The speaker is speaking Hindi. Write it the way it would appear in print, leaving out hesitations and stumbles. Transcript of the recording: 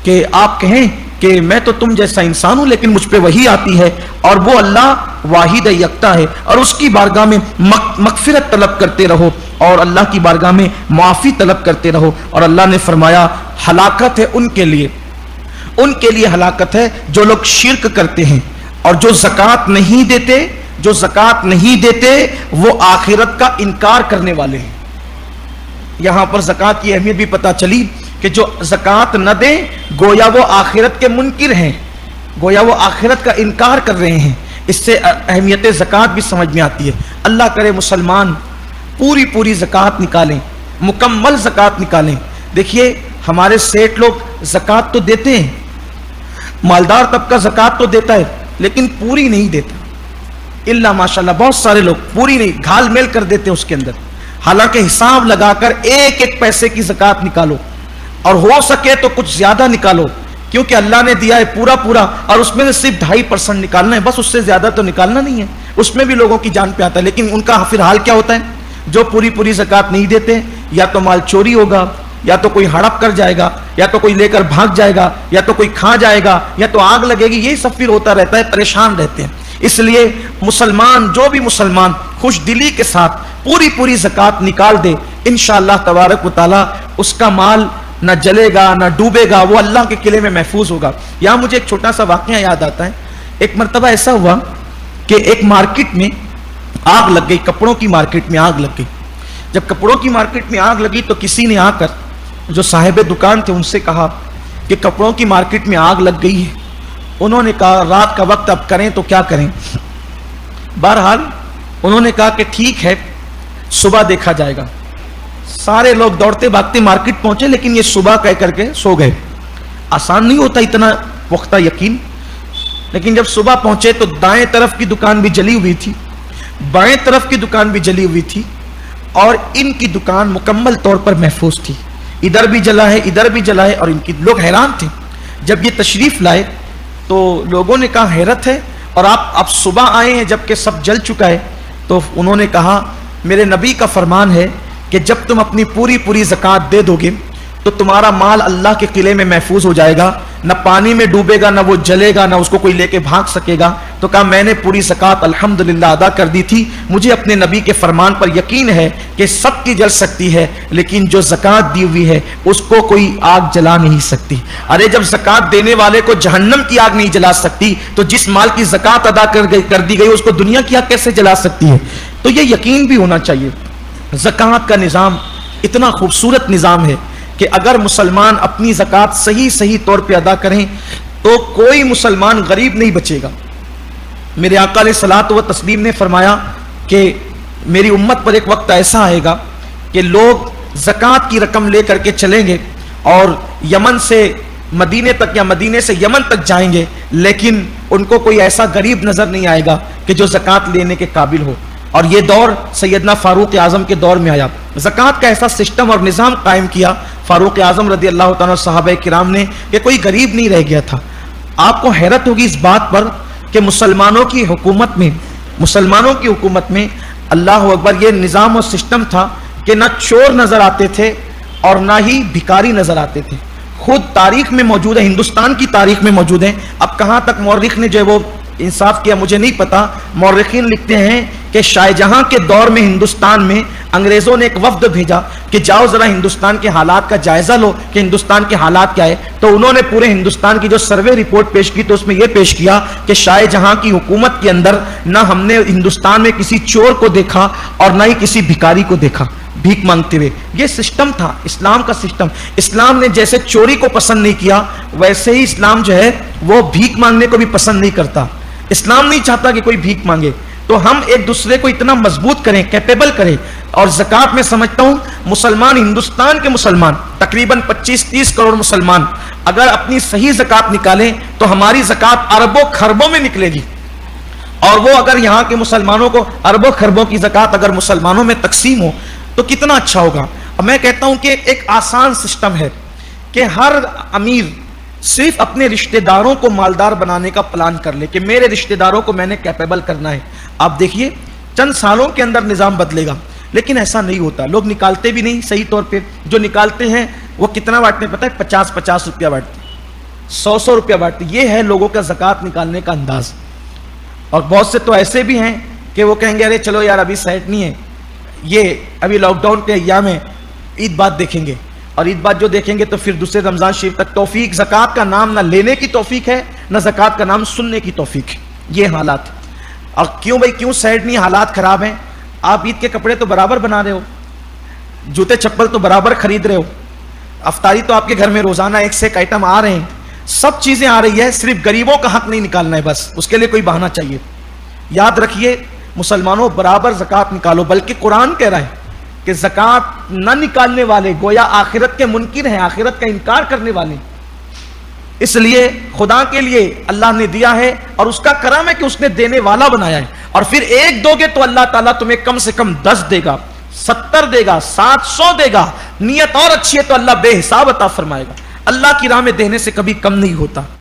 कि आप कहें कि मैं तो तुम जैसा इंसान हूं लेकिन मुझ पे वही आती है, और वो अल्लाह वाहिद यकता है, और उसकी बारगाह में मगफिरत तलब करते रहो और अल्लाह की बारगाह में माफ़ी तलब करते रहो। और अल्लाह ने फरमाया हलाकत है उनके लिए हलाकत है जो लोग शिर्क करते हैं और जो ज़कात नहीं देते वो आखिरत का इनकार करने वाले हैं। यहां पर ज़कात की अहमियत भी पता चली कि जो ज़कात न दे गोया वो आखिरत के मुनकिर हैं, गोया वो आखिरत का इनकार कर रहे हैं। इससे अहमियत ज़कात भी समझ में आती है। अल्लाह करे मुसलमान पूरी ज़कात निकालें, मुकम्मल ज़कात निकालें। देखिए हमारे सेठ लोग ज़कात तो देते हैं, मालदार तबका ज़कात तो देता है लेकिन पूरी नहीं देता, इल्ला माशाल्लाह बहुत सारे लोग पूरी नहीं, घाल मेल कर देते हैं उसके अंदर। हालांकि हिसाब लगाकर एक एक पैसे की ज़कात निकालो और हो सके तो कुछ ज्यादा निकालो, क्योंकि अल्लाह ने दिया है पूरा और उसमें से सिर्फ 2.5% निकालना है, बस उससे ज्यादा तो निकालना नहीं है। उसमें भी लोगों की जान पे आता है, लेकिन उनका फिर हाल क्या होता है? जो पूरी ज़कात नहीं देते, या तो माल चोरी होगा, या तो कोई हड़प कर जाएगा, या तो कोई लेकर भाग जाएगा, या तो कोई खा जाएगा, या तो आग लगेगी। यही सब फिर होता रहता है, परेशान रहते हैं। इसलिए मुसलमान, जो भी मुसलमान खुश दिली के साथ पूरी ज़कात निकाल दे, इंशाअल्लाह तबारक व तआला उसका माल ना जलेगा ना डूबेगा, वो अल्लाह के किले में महफूज होगा। यहां मुझे एक छोटा सा वाकया याद आता है। एक मरतबा ऐसा हुआ कि एक मार्केट में आग लग गई, कपड़ों की मार्केट में आग लग गई। जब कपड़ों की मार्केट में आग लगी तो किसी ने आकर जो साहिब दुकान थे उनसे कहा कि कपड़ों की मार्केट में आग लग गई है। उन्होंने कहा रात का वक्त अब करें तो क्या करें। बहरहाल उन्होंने कहा कि ठीक है सुबह देखा जाएगा। सारे लोग दौड़ते भागते मार्केट पहुंचे, लेकिन ये सुबह कह करके सो गए। आसान नहीं होता इतना पुख्ता यकीन। लेकिन जब सुबह पहुंचे तो दाएं तरफ की दुकान भी जली हुई थी, बाएं तरफ की दुकान भी जली हुई थी, और इनकी दुकान मुकम्मल तौर पर महफूज थी। इधर भी जला है, इधर भी जला है, और इनकी लोग हैरान थे। जब ये तशरीफ लाए तो लोगों ने कहा हैरत है, और आप अब सुबह आए हैं जबकि सब जल चुका है। तो उन्होंने कहा मेरे नबी का फरमान है कि जब तुम अपनी पूरी ज़कात दे दोगे तो तुम्हारा माल अल्लाह के किले में महफूज हो जाएगा, न पानी में डूबेगा, न वो जलेगा, न उसको कोई लेके भाग सकेगा। तो कहा मैंने पूरी ज़कात अल्हम्दुलिल्लाह अदा कर दी थी। मुझे अपने नबी के फरमान पर यकीन है कि सबकी जल सकती है, लेकिन जो ज़कात दी हुई है उसको कोई आग जला नहीं सकती। अरे जब ज़कात देने वाले को जहन्नम की आग नहीं जला सकती, तो जिस माल की ज़कात अदा कर दी गई उसको दुनिया की आग कैसे जला सकती है? तो ये यकीन भी होना चाहिए। ज़कात का निज़ाम इतना खूबसूरत निज़ाम है कि अगर मुसलमान अपनी ज़कात सही तौर पे अदा करें तो कोई मुसलमान गरीब नहीं बचेगा। मेरे आका अलैहिस्सलातु व तस्लीम ने फरमाया कि मेरी उम्मत पर एक वक्त ऐसा आएगा कि लोग ज़कात की रकम लेकर के चलेंगे और यमन से मदीने तक या मदीने से यमन तक जाएंगे, लेकिन उनको कोई ऐसा गरीब नजर नहीं आएगा कि जो ज़कात लेने के काबिल हो। और ये दौर सैयदना फारूक आजम के दौर में आया। ज़कात का ऐसा सिस्टम और निज़ाम कायम किया फारूक आजम रदी अल्लाह ताला सहाबा किराम ने कि कोई गरीब नहीं रह गया था। आपको हैरत होगी इस बात पर कि मुसलमानों की हुकूमत में अल्लाह अकबर ये निज़ाम और सिस्टम था कि ना चोर नजर आते थे और ना ही भिखारी नजर आते थे। खुद तारीख में मौजूद है, हिंदुस्तान की तारीख में मौजूद है। अब कहाँ तक मौर्रिख ने जो है वो इंसाफ किया मुझे नहीं पता। मौर्रिखीन लिखते हैं कि शाहजहां के दौर में हिंदुस्तान में अंग्रेजों ने एक वफ्द भेजा कि जाओ जरा हिंदुस्तान के हालात का जायजा लो कि हिंदुस्तान के हालात क्या है। तो उन्होंने पूरे हिंदुस्तान की जो सर्वे रिपोर्ट पेश की तो उसमें यह पेश किया कि शाहजहां की हुकूमत के अंदर न हमने हिंदुस्तान में किसी चोर को देखा और न ही किसी भिखारी को देखा भीख मांगते हुए। यह सिस्टम था इस्लाम का सिस्टम। इस्लाम ने जैसे चोरी को पसंद नहीं किया, वैसे ही इस्लाम जो है वो भीख मांगने को भी पसंद नहीं करता। इस्लाम नहीं चाहता कि कोई भीख मांगे। तो हम एक दूसरे को इतना मजबूत करें, कैपेबल करें। और ज़कात में समझता हूं मुसलमान, हिंदुस्तान के मुसलमान तकरीबन 25-30 करोड़ मुसलमान अगर अपनी सही ज़कात निकालें तो हमारी ज़कात अरबों खरबों में निकलेगी। और वो अगर यहाँ के मुसलमानों को अरबों खरबों की ज़कात अगर मुसलमानों में तकसीम हो तो कितना अच्छा होगा। और मैं कहता हूं कि एक आसान सिस्टम है कि हर अमीर सिर्फ अपने रिश्तेदारों को मालदार बनाने का प्लान कर ले कि मेरे रिश्तेदारों को मैंने कैपेबल करना है। आप देखिए चंद सालों के अंदर निज़ाम बदलेगा, लेकिन ऐसा नहीं होता। लोग निकालते भी नहीं सही तौर पे। जो निकालते हैं वो कितना बांटते हैं पता है? 50-50 रुपया बांटते। 100-100 रुपया बांटते। ये है लोगों का ज़कात निकालने का अंदाज। और बहुत से तो ऐसे भी हैं कि वो कहेंगे अरे चलो यार अभी सेट नहीं है, ये अभी लॉकडाउन के अय्याम में ईद बाद देखेंगे, और ईद बाद जो देखेंगे तो फिर दूसरे रमजान शरीफ तक तौफीक, ज़कात का नाम ना लेने की तौफीक है, ना ज़कात का नाम सुनने की तौफीक है। ये हालात। और क्यों भाई, क्यों सेट नहीं, हालात खराब हैं। आप ईद के कपड़े तो बराबर बना रहे हो, जूते चप्पल तो बराबर खरीद रहे हो, अफ्तारी तो आपके घर में रोजाना एक से एक आइटम आ रहे हैं, सब चीजें आ रही है, सिर्फ गरीबों का हक नहीं निकालना है, बस उसके लिए कोई बहाना चाहिए। याद रखिए मुसलमानों, बराबर ज़कात निकालो। बल्कि कुरान कह रहा है कि ज़कात न निकालने वाले गोया आखिरत के मुनकिर हैं, आखिरत का इनकार करने वाले। इसलिए खुदा के लिए अल्लाह ने दिया है और उसका करम है कि उसने देने वाला बनाया है। और फिर एक दोगे तो अल्लाह ताला तुम्हें कम से कम 10 देगा, 70 देगा, 700 देगा। नियत और अच्छी है तो अल्लाह बेहिसाब अता फरमाएगा। अल्लाह की राह में देने से कभी कम नहीं होता।